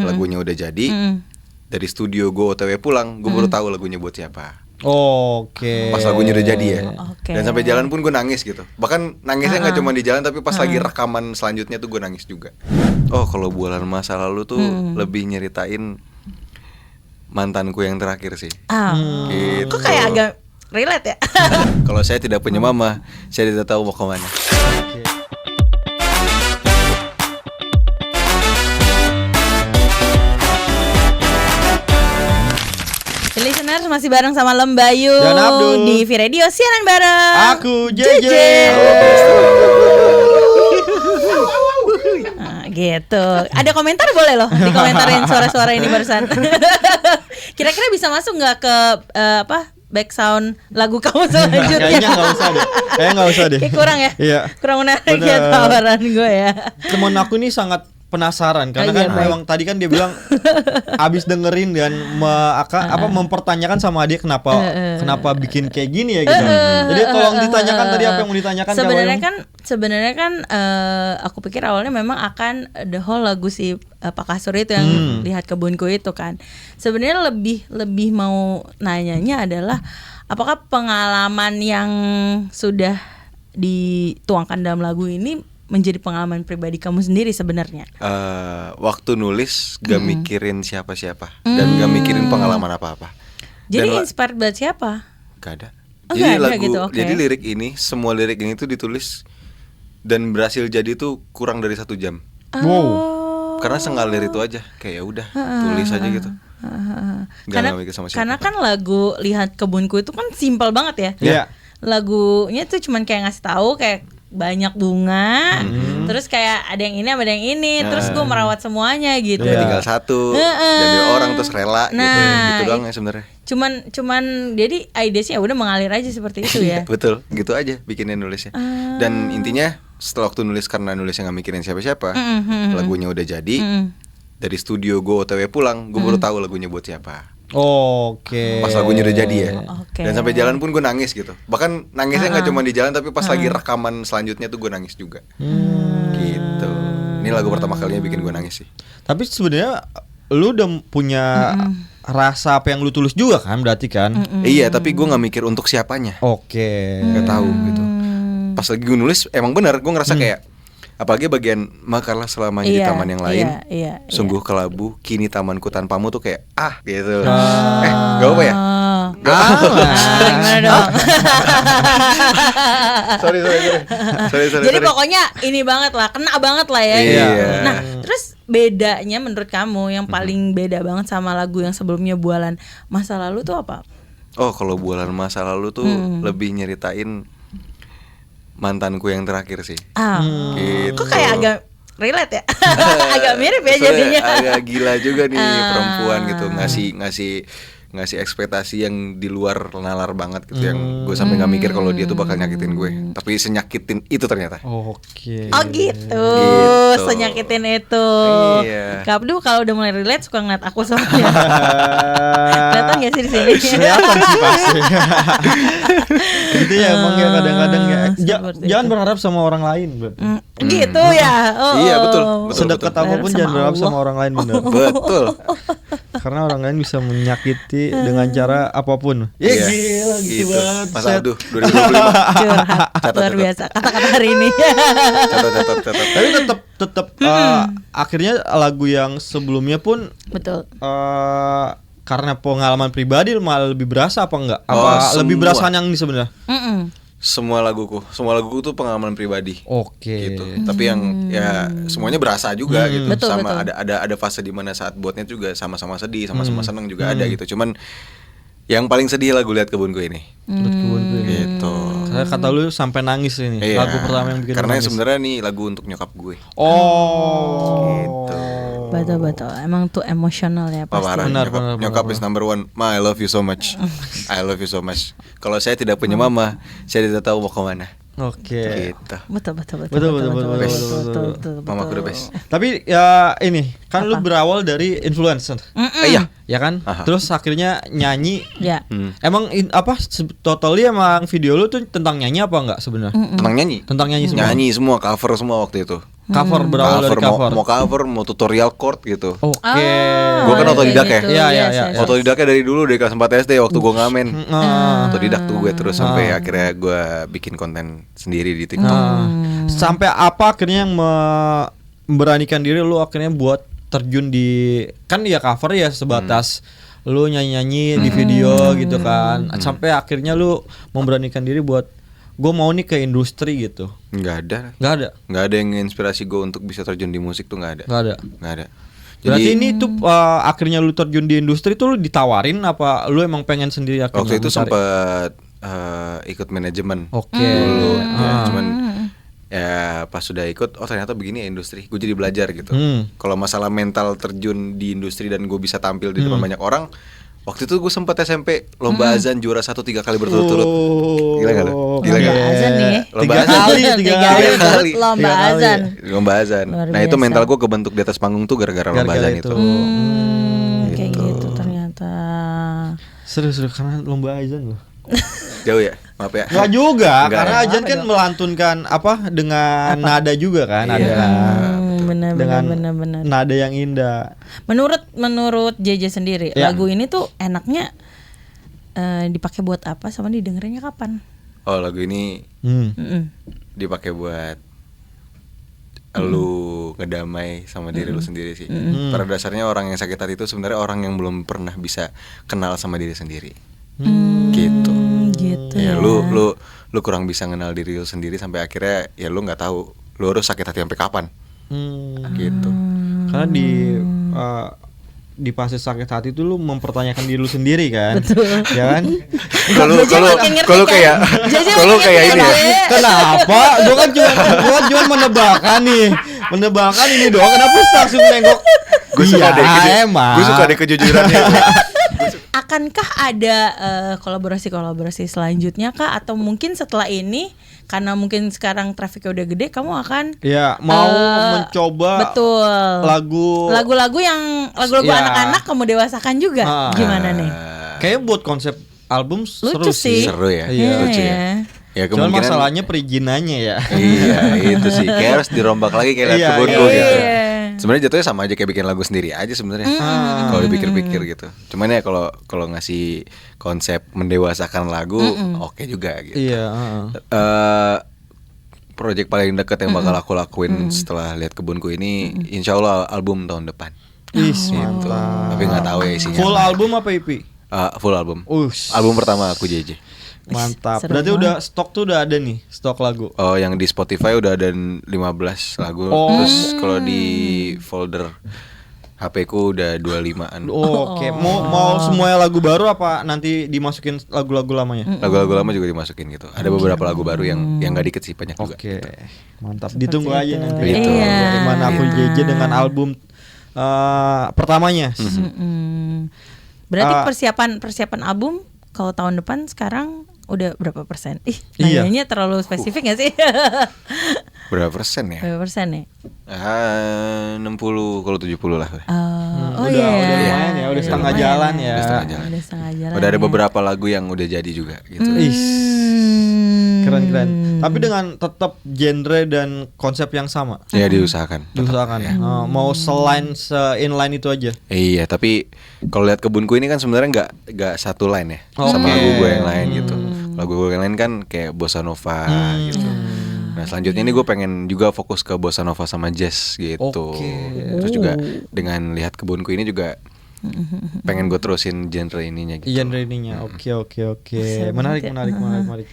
lagunya udah jadi. Dari studio gue OTW pulang, gue baru tahu lagunya buat siapa. Oke. Pas lagunya udah jadi ya. Oke. Dan sampai jalan pun gue nangis gitu. Bahkan nangisnya nggak cuma di jalan, tapi pas lagi rekaman selanjutnya tuh gue nangis juga. Oh, kalau bulan masa lalu tuh lebih nyeritain mantanku yang terakhir sih. Gitu. Kok kayak agak relate ya? Kalau saya tidak punya mama, saya tidak tahu mau kemana. Listeners, masih bareng sama Lembayu Dan Abdul di V-Radio Siaran bareng. Aku JJ. Nah, gitu. Ada komentar boleh loh dikomentarin suara-suara ini barusan. Kira-kira bisa masuk nggak ke back sound lagu kamu selanjutnya? Kayaknya nggak usah deh. Kayak kurang ya? Iya. Kurang menarik ya tawaran gue ya. Temen aku nih sangat penasaran karena kan memang tadi kan dia bilang abis dengerin dan mempertanyakan sama dia kenapa bikin kayak gini ya gitu. Jadi tolong ditanyakan tadi apa yang mau ditanyakan. Sebenarnya kan aku pikir awalnya memang akan the whole lagu si Pak Kasur itu yang lihat kebunku itu kan. Sebenarnya lebih mau nanyanya adalah apakah pengalaman yang sudah dituangkan dalam lagu ini menjadi pengalaman pribadi kamu sendiri sebenarnya? Waktu nulis gak mikirin siapa-siapa dan gak mikirin pengalaman apa-apa. Jadi inspired buat siapa? Gak ada. Jadi lirik ini, semua lirik ini tuh ditulis dan berhasil jadi tuh kurang dari 1 jam. Wow. Karena sengalir itu aja, kayak ya udah tulis aja gitu. Karena kan lagu Lihat Kebunku itu kan simpel banget ya. Yeah. Lagunya tuh cuman kayak ngasih tahu kayak banyak bunga, terus kayak ada yang ini ada yang ini, terus gue merawat semuanya gitu. Tinggal satu, diambil orang terus rela gitu doang ya sebenarnya. Cuman jadi idenya udah mengalir aja seperti itu ya. Betul, gitu aja bikinnya nulisnya. Dan intinya setelah waktu nulis karena nulisnya nggak mikirin siapa-siapa, lagunya udah jadi. Dari studio gue OTW pulang, gue baru tahu lagunya buat siapa. Oke. Pas lagunya udah jadi ya. Dan sampai jalan pun gue nangis gitu. Bahkan nangisnya nggak cuma di jalan, tapi pas lagi rekaman selanjutnya tuh gue nangis juga. Gitu. Ini lagu pertama kalinya bikin gue nangis sih. Tapi sebenarnya lu udah punya rasa apa yang lu tulis juga kan, berarti kan? Iya, tapi gue nggak mikir untuk siapanya. Oke. Nggak tahu gitu. Pas lagi gue nulis, emang benar gue ngerasa kayak apalagi bagian makarlah selamanya di taman yang lain. Sungguh kelabu, kini tamanku tanpamu tuh kayak gitu. Gak apa ya? Gimana dong? Sorry. Jadi pokoknya ini banget lah, kena banget lah ya. Iya. Nah, terus bedanya menurut kamu yang paling beda banget sama lagu yang sebelumnya Bualan Masa Lalu tuh apa? Oh, kalau Bualan Masa Lalu tuh lebih nyeritain mantanku yang terakhir sih. Gitu. Kok kayak agak relate ya? Agak mirip ya jadinya. Agak gila juga nih perempuan gitu, ngasih ekspektasi yang di luar nalar banget gitu, yang gue sampai nggak mikir kalau dia tuh bakal nyakitin gue, tapi senyakitin itu ternyata. Oke. Oh gitu. Senyakitin itu. Iya. Kak Abdu kalau udah mulai relate suka ngeliat aku soalnya. Kelihatan gak sih di sini? Kelihatan sih pasti. Gitu ya emang ya kadang-kadang ya. Jangan berharap sama orang lain, Gitu ya. Iya betul. Sedekat apapun jangan berharap sama orang lain, benar. Betul. Karena orang lain bisa menyakiti dengan cara apapun. Iya. Gila gitu banget. Mas Abduh 2025. Curhat luar biasa kata-kata hari ini. Catat. Tapi tetap akhirnya lagu yang sebelumnya pun Betul. Karena pengalaman pribadi malah lebih berasa apa enggak? Apa lebih berasa yang ini sebenarnya? Semua laguku tuh pengalaman pribadi. Oke. Gitu. Tapi yang ya semuanya berasa juga gitu. Betul, sama betul. ada fase di mana saat buatnya juga sama-sama sedih, sama-sama senang juga ada gitu. Cuman yang paling sedih lagu Lihat Kebunku ini. Lihat Kebunku ini. Gitu. Saya kata lu sampai nangis ini. Iya, lagu pertama yang bikin karena nangis. sebenarnya nih lagu untuk nyokap gue. Gitu. Betul. Emang tuh emosional ya pasti. Parah, Benar. nyokap is number one. Ma, I love you so much. I love you so much. Kalau saya tidak punya mama, saya tidak tahu mau kemana. Oke. Gitu. Betul. Mamaku the best. Tapi ya ini kan lu berawal dari influencer. Iya. Ya kan? Aha. Terus akhirnya nyanyi. Ya. Emang totally emang video lu tuh tentang nyanyi apa enggak sebenarnya? Tentang nyanyi. Tentang nyanyi semua. Nyanyi semua, cover semua waktu itu. Cover berawal dari cover. Mau cover, mau tutorial chord gitu. Oke. Gua kan otodidak ya. Iya, iya, iya. Otodidaknya dari dulu, dari kelas 4 SD waktu gue ngamen. Otodidak tuh gue terus sampai Ah. akhirnya gue bikin konten sendiri di TikTok. Sampai apa akhirnya yang memberanikan diri lu akhirnya buat terjun di, kan ya cover ya sebatas lu nyanyi-nyanyi di video gitu kan. Sampai akhirnya lu memberanikan diri buat gue mau nih ke industri gitu. Nggak ada. Nggak ada yang inspirasi gue untuk bisa terjun di musik tuh, nggak ada. Nggak ada. Jadi, Berarti ini tuh akhirnya lu terjun di industri tuh lu ditawarin apa lu emang pengen sendiri akhirnya? waktu itu mencari? sempet ikut manajemen Oke. dulu. Ya, cuman ya pas sudah ikut, oh ternyata begini ya industri. Gue jadi belajar gitu. Kalau masalah mental terjun di industri dan gue bisa tampil di depan banyak orang, waktu itu gue sempet SMP lomba azan juara 1 3 kali berturut-turut. Gila gak lo? Gila Lomba gak? azan nih. Lomba Tiga azan. kali, tiga kali. Lomba azan. Lomba azan. Luar Nah itu biasa. mental gue kebentuk di atas panggung tuh gara-gara lomba Gara-gara azan itu. itu. Kayak gitu ternyata. Seru-seru karena lomba azan loh. Jauh ya, maaf ya. Enggak juga, Enggak karena ya? azan kan melantunkan apa dengan nada juga kan, Iya. ada Benar dengan benar. nada yang indah. Menurut JJ sendiri, Ya. lagu ini tuh enaknya dipakai buat apa sama didengerinnya kapan? Oh lagu ini Mm-mm. dipakai buat lu ngedamai sama diri lu sendiri sih. Pada dasarnya orang yang sakit hati itu sebenarnya orang yang belum pernah bisa kenal sama diri sendiri. Gitu. Gitu Ya ya. lu kurang bisa kenal diri lu sendiri sampai akhirnya ya lu nggak tahu lu harus sakit hati sampai kapan. Gitu. Karena di fase sakit hati itu lu mempertanyakan diri lu sendiri kan. Ya kan? Kalau kayak ini ya. Kenapa? Gua kan cuma menebakkan nih. Menebakkan ini doang. Kenapa langsung nengok? Gue suka deh emang. gue suka deh kejujurannya. Akankah ada kolaborasi selanjutnya kah, atau mungkin setelah ini karena mungkin sekarang trafiknya udah gede, kamu akan Ya mau mencoba betul lagu-lagu Ya. anak-anak kamu dewasakan juga. Gimana nih? Kayaknya buat konsep album seru Lucu sih. Seru ya. Iya. Lucu ya. Ya Cuman kemungkinan masalahnya perizinannya ya. Iya itu sih kayak harus dirombak lagi kayak lihat Iya, kebunku iya. gitu. Iya. Sebenarnya jatuhnya sama aja kayak bikin lagu sendiri aja sebenarnya. Kalau dipikir-pikir gitu. Cuman ya kalau ngasih konsep mendewasakan lagu oke juga gitu. Iya. Project paling deket yang bakal aku lakuin setelah lihat kebunku ini, insya Allah album tahun depan. Is, Gitu. mantap. Tapi nggak tahu ya isinya. Full apa. album apa EP? Full album. Ush. Album pertama aku JJ. Mantap. Seru Berarti banget. udah stok tuh udah ada nih, stok lagu. Oh, yang di Spotify udah ada 15 lagu. Oh. Terus kalau di folder HP ku udah 25-an. Oh, Oke, mau semuanya lagu baru apa nanti dimasukin lagu-lagu lamanya? Lagu-lagu lama juga dimasukin gitu. Ada beberapa lagu baru yang nggak dikit sih, banyak juga. Oke, gitu. mantap. Ditunggu aja nanti. Gitu. Iya. Gimana aku JJ dengan album pertamanya. Berarti persiapan album kalau tahun depan sekarang udah berapa persen? Iya. Nanyanya terlalu spesifik gak sih? Berapa persen ya? Berapa persen ya? 60 kalau 70 lah. Oh udah iya. lumayan ya, udah setengah lumayan jalan ya. Udah setengah jalan. Udah setengah jalan. Udah ada ya. beberapa lagu yang udah jadi juga gitu. Is, keren-keren. Tapi dengan tetap genre dan konsep yang sama. Ya diusahakan. tetap, Diusahakan. ya. Mau selain inline itu aja. Iya, tapi kalau lihat kebunku ini kan sebenarnya nggak satu line ya sama Oke. lagu gue yang lain gitu. Lagu gue yang lain kan kayak bossa nova gitu. Nah selanjutnya ini gue pengen juga fokus ke bossa nova sama jazz gitu. Oke. Terus juga dengan lihat kebunku ini juga pengen gue terusin genre ininya gitu. Genre ininya. Oke. Seru Menarik, banget ya. menarik.